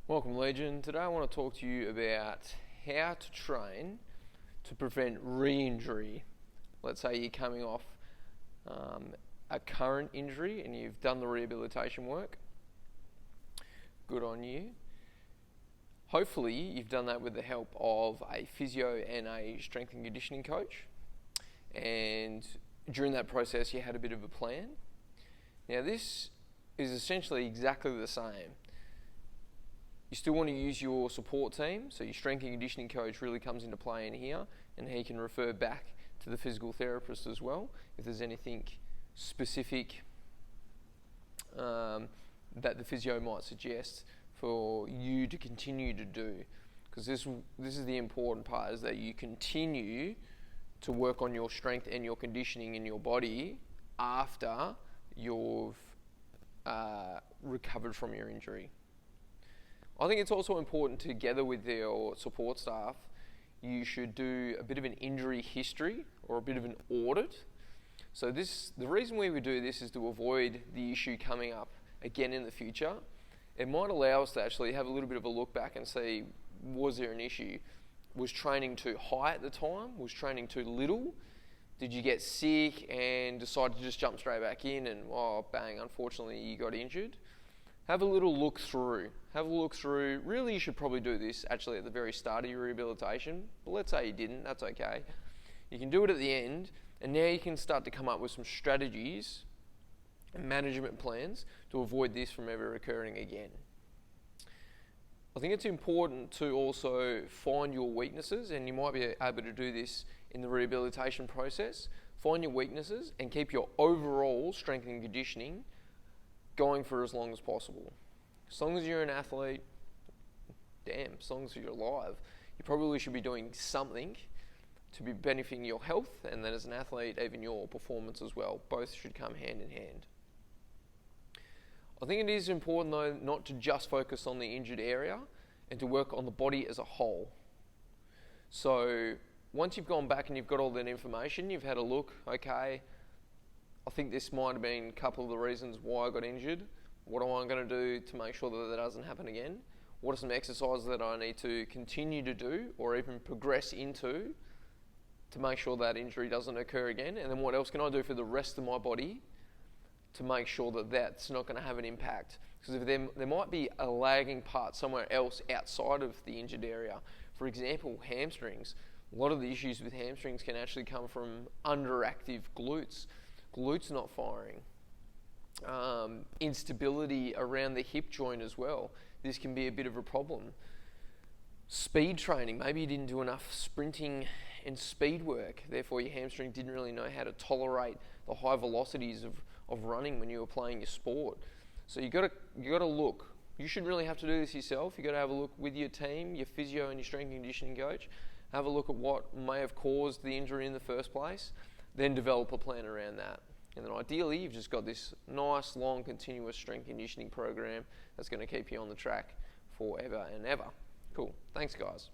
Welcome Legion. Today I want to talk to you about how to train to prevent re-injury. Let's say you're coming off a current injury and you've done the rehabilitation work. Good on you. Hopefully you've done that with the help of a physio and a strength and conditioning coach, and during that process you had a bit of a plan. Now this is essentially exactly the same. You still want to use your support team, so your strength and conditioning coach really comes into play in here, and he can refer back to the physical therapist as well if there's anything specific that the physio might suggest for you to continue to do. Because this is the important part, is that you continue to work on your strength and your conditioning in your body after you've recovered from your injury. I think it's also important, together with your support staff, you should do a bit of an injury history or a bit of an audit. So the reason we would do this is to avoid the issue coming up again in the future. It might allow us to actually have a little bit of a look back and see, was there an issue? Was training too high at the time? Was training too little? Did you get sick and decide to just jump straight back in and, oh bang, unfortunately you got injured? Have a little look through. Really, you should probably do this actually at the very start of your rehabilitation, but let's say you didn't, that's okay. You can do it at the end, and now you can start to come up with some strategies and management plans to avoid this from ever occurring again. I think it's important to also find your weaknesses, and you might be able to do this in the rehabilitation process. Find your weaknesses and keep your overall strength and conditioning going for as long as possible. As long as you're an athlete, as long as you're alive, you probably should be doing something to be benefiting your health, and then as an athlete, even your performance as well. Both should come hand in hand. I think it is important though not to just focus on the injured area and to work on the body as a whole. So once you've gone back and you've got all that information, you've had a look, okay, I think this might have been a couple of the reasons why I got injured. What am I going to do to make sure that doesn't happen again? What are some exercises that I need to continue to do or even progress into to make sure that injury doesn't occur again? And then what else can I do for the rest of my body to make sure that that's not going to have an impact? Because if there might be a lagging part somewhere else outside of the injured area. For example, hamstrings. A lot of the issues with hamstrings can actually come from underactive glutes. Glutes not firing, instability around the hip joint as well. This can be a bit of a problem. Speed training, maybe you didn't do enough sprinting and speed work, therefore your hamstring didn't really know how to tolerate the high velocities of running when you were playing your sport. So you got to look. You shouldn't really have to do this yourself. You got to have a look with your team, your physio and your strength and conditioning coach. Have a look at what may have caused the injury in the first place. Then develop a plan around that. And then ideally, you've just got this nice, long, continuous strength conditioning program that's going to keep you on the track forever and ever. Cool. Thanks, guys.